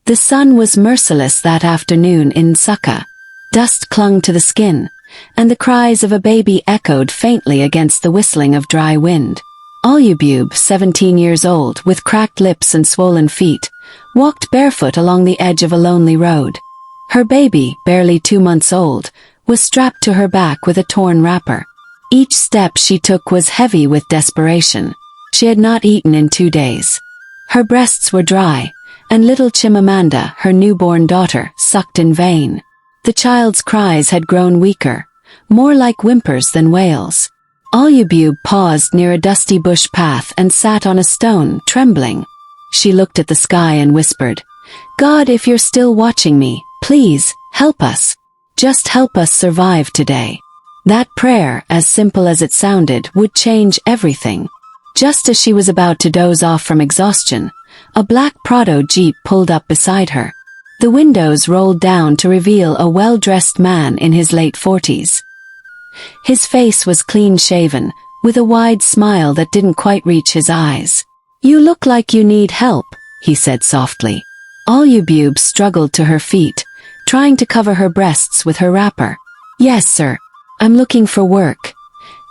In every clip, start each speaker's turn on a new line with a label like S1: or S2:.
S1: The sun was merciless that afternoon in Nsukka. Dust clung to the skin, and the cries of a baby echoed faintly against the whistling of dry wind. Oluebube, 17 years old, with cracked lips and swollen feet, walked barefoot along the edge of a lonely road. Her baby, barely 2 months old, was strapped to her back with a torn wrapper. Each step she took was heavy with desperation. She had not eaten in 2 days. Her breasts were dry, and little Chimamanda, her newborn daughter, sucked in vain. The child's cries had grown weaker, more like whimpers than wails. Oluebube paused near a dusty bush path and sat on a stone, trembling. She looked at the sky and whispered, "God, if you're still watching me, please, help us. Just help us survive today." That prayer, as simple as it sounded, would change everything. Just as she was about to doze off from exhaustion, a black Prado Jeep pulled up beside her. The windows rolled down to reveal a well-dressed man in his late 40s. His face was clean-shaven, with a wide smile that didn't quite reach his eyes. "You look like you need help," he said softly. Oluebube struggled to her feet, trying to cover her breasts with her wrapper. "Yes, sir. I'm looking for work.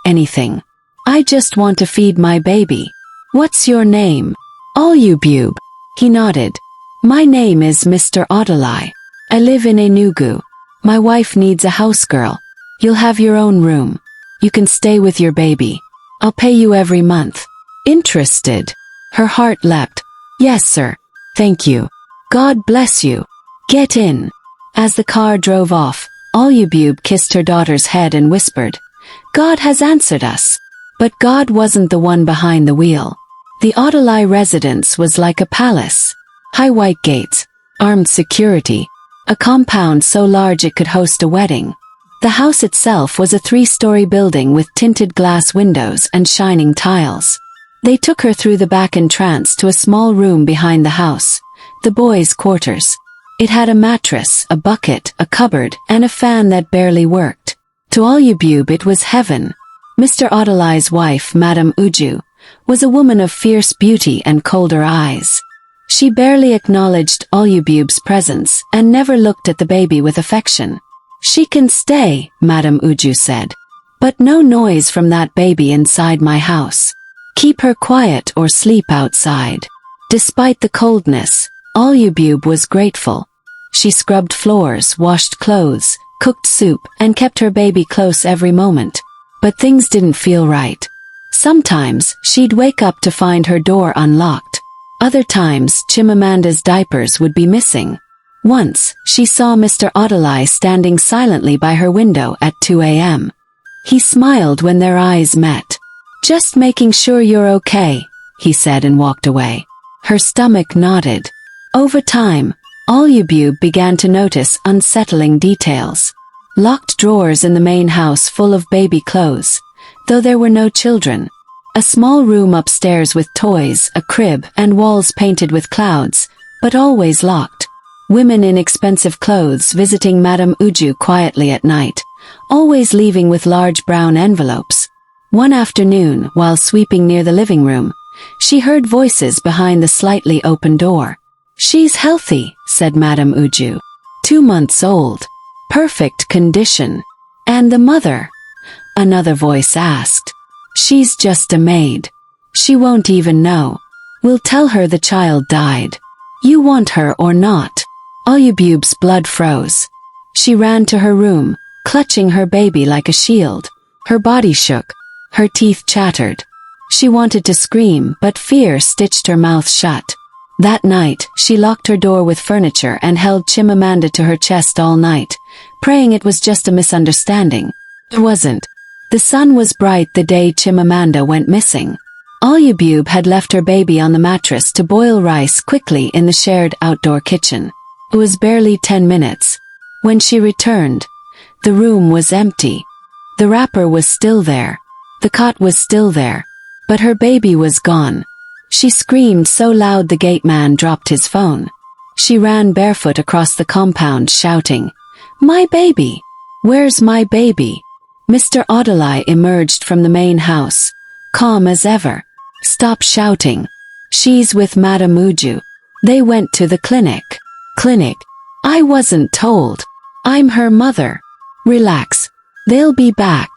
S1: Anything. I just want to feed my baby." "What's your name?" "Oluebube." He nodded. "My name is Mr. Adolai. I live in Enugu. My wife needs a house girl. You'll have your own room. You can stay with your baby. I'll pay you every month." "Interested?" Her heart leapt. "Yes, sir. Thank you. God bless you. Get in." As the car drove off, Oluebube kissed her daughter's head and whispered, "God has answered us." But God wasn't the one behind the wheel. The Adolai residence was like a palace. High white gates, armed security, a compound so large it could host a wedding. The house itself was a 3-story building with tinted glass windows and shining tiles. They took her through the back entrance to a small room behind the house, the boys' quarters. It had a mattress, a bucket, a cupboard, and a fan that barely worked. To Oluebube it was heaven. Mr. Adolai's wife, Madame Uju, was a woman of fierce beauty and colder eyes. She barely acknowledged Oluebube's presence and never looked at the baby with affection. "She can stay," Madame Uju said. "But no noise from that baby inside my house. Keep her quiet or sleep outside." Despite the coldness, Oluebube was grateful. She scrubbed floors, washed clothes, cooked soup, and kept her baby close every moment. But things didn't feel right. Sometimes, she'd wake up to find her door unlocked. Other times, Chimamanda's diapers would be missing. Once, she saw Mr. Adolai standing silently by her window at 2 a.m. He smiled when their eyes met. "Just making sure you're okay," he said and walked away. Her stomach nodded. Over time, Oluebube began to notice unsettling details. Locked drawers in the main house full of baby clothes, though there were no children. A small room upstairs with toys, a crib, and walls painted with clouds, but always locked. Women in expensive clothes visiting Madame Uju quietly at night, always leaving with large brown envelopes. One afternoon, while sweeping near the living room, she heard voices behind the slightly open door. "She's healthy," said Madame Uju. 2 months old. Perfect condition. "And the mother?" Another voice asked. "She's just a maid. She won't even know. We'll tell her the child died. You want her or not?" Oluebube's blood froze. She ran to her room, clutching her baby like a shield. Her body shook. Her teeth chattered. She wanted to scream, but fear stitched her mouth shut. That night, she locked her door with furniture and held Chimamanda to her chest all night, praying it was just a misunderstanding. It wasn't. The sun was bright the day Chimamanda went missing. Oluebube had left her baby on the mattress to boil rice quickly in the shared outdoor kitchen. It was barely 10 minutes. When she returned, the room was empty. The wrapper was still there. The cot was still there. But her baby was gone. She screamed so loud the gate man dropped his phone. She ran barefoot across the compound shouting, "My baby! Where's my baby?" Mr. Adolai emerged from the main house, calm as ever. "Stop shouting. She's with Madame Uju." They went to the clinic. Clinic. I wasn't told. I'm her mother. Relax. They'll be back.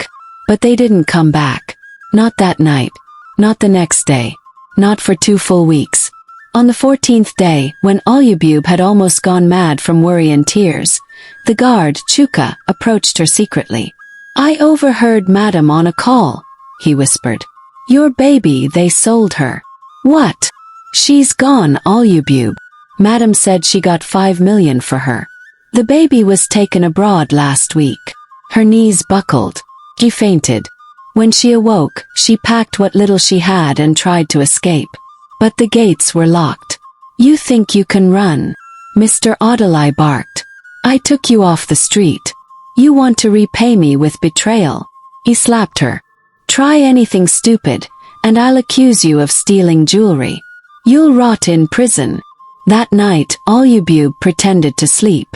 S1: But they didn't come back. Not that night. Not the next day. Not for 2 full weeks. On the 14th day, when Oluebube had almost gone mad from worry and tears, the guard, Chuka, approached her secretly. I overheard Madam on a call, he whispered. Your baby, they sold her. What? She's gone, Oluebube. Madam said she got 5 million for her. The baby was taken abroad last week. Her knees buckled. She fainted. When she awoke, she packed what little she had and tried to escape. But the gates were locked. You think you can run? Mr. Adelai barked. I took you off the street. You want to repay me with betrayal. He slapped her. Try anything stupid, and I'll accuse you of stealing jewelry. You'll rot in prison. That night, Oluebube pretended to sleep.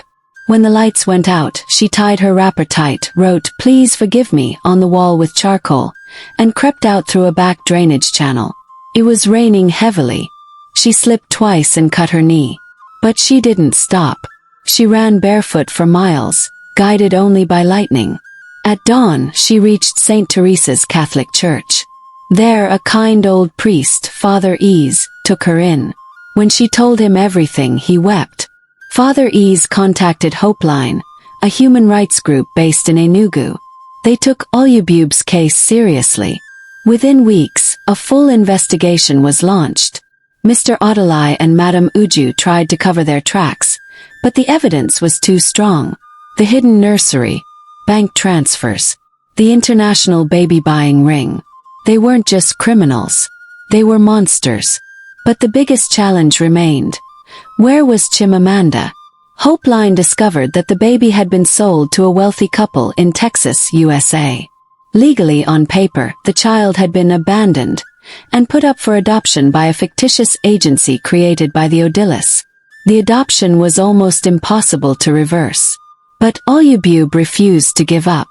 S1: When the lights went out, she tied her wrapper tight, wrote, "Please forgive me," on the wall with charcoal, and crept out through a back drainage channel. It was raining heavily. She slipped twice and cut her knee. But she didn't stop. She ran barefoot for miles, guided only by lightning. At dawn, she reached St. Teresa's Catholic Church. There, a kind old priest, Father Ease, took her in. When she told him everything, he wept. Father Ease contacted Hopeline, a human rights group based in Enugu. They took Oluebube's case seriously. Within weeks, a full investigation was launched. Mr. Adelai and Madame Uju tried to cover their tracks, but the evidence was too strong. The hidden nursery, bank transfers, the international baby-buying ring. They weren't just criminals. They were monsters. But the biggest challenge remained. Where was Chimamanda? Hopeline discovered that the baby had been sold to a wealthy couple in Texas, USA. Legally, on paper, the child had been abandoned and put up for adoption by a fictitious agency created by the Odillis. The adoption was almost impossible to reverse. But Oluebube refused to give up.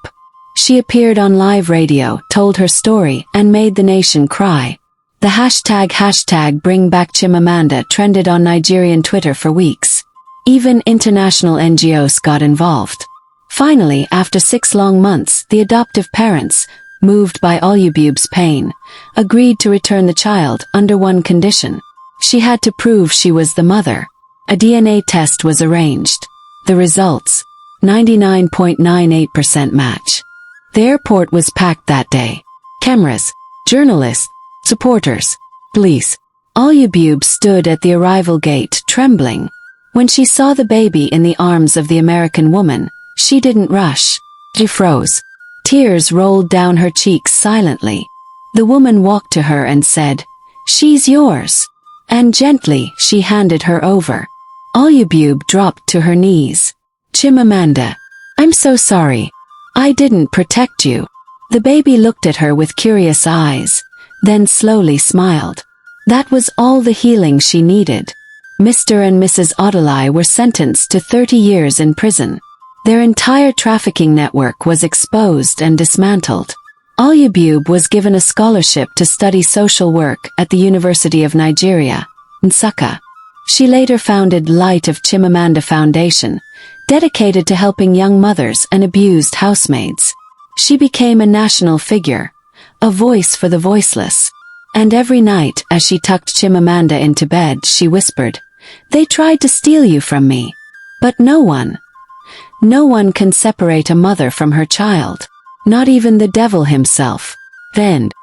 S1: She appeared on live radio, told her story, and made the nation cry. The hashtag Bring Back Chimamanda trended on Nigerian Twitter for weeks. Even international NGOs got involved. Finally, after 6 long months, the adoptive parents, moved by Oluebube's pain, agreed to return the child under one condition. She had to prove she was the mother. A DNA test was arranged. The results: 99.98% match. The airport was packed that day. Cameras, journalists, supporters, police. Oluebube stood at the arrival gate, trembling. When she saw the baby in the arms of the American woman, she didn't rush. She froze. Tears rolled down her cheeks silently. The woman walked to her and said, "She's yours." And gently, she handed her over. Oluebube dropped to her knees. "Chimamanda, I'm so sorry. I didn't protect you." The baby looked at her with curious eyes, then slowly smiled. That was all the healing she needed. Mr. and Mrs. Adelai were sentenced to 30 years in prison. Their entire trafficking network was exposed and dismantled. Oluebube was given a scholarship to study social work at the University of Nigeria, Nsukka. She later founded Light of Chimamanda Foundation, dedicated to helping young mothers and abused housemaids. She became a national figure, a voice for the voiceless. And every night, as she tucked Chimamanda into bed, she whispered, "They tried to steal you from me. But no one can separate a mother from her child. Not even the devil himself." The end.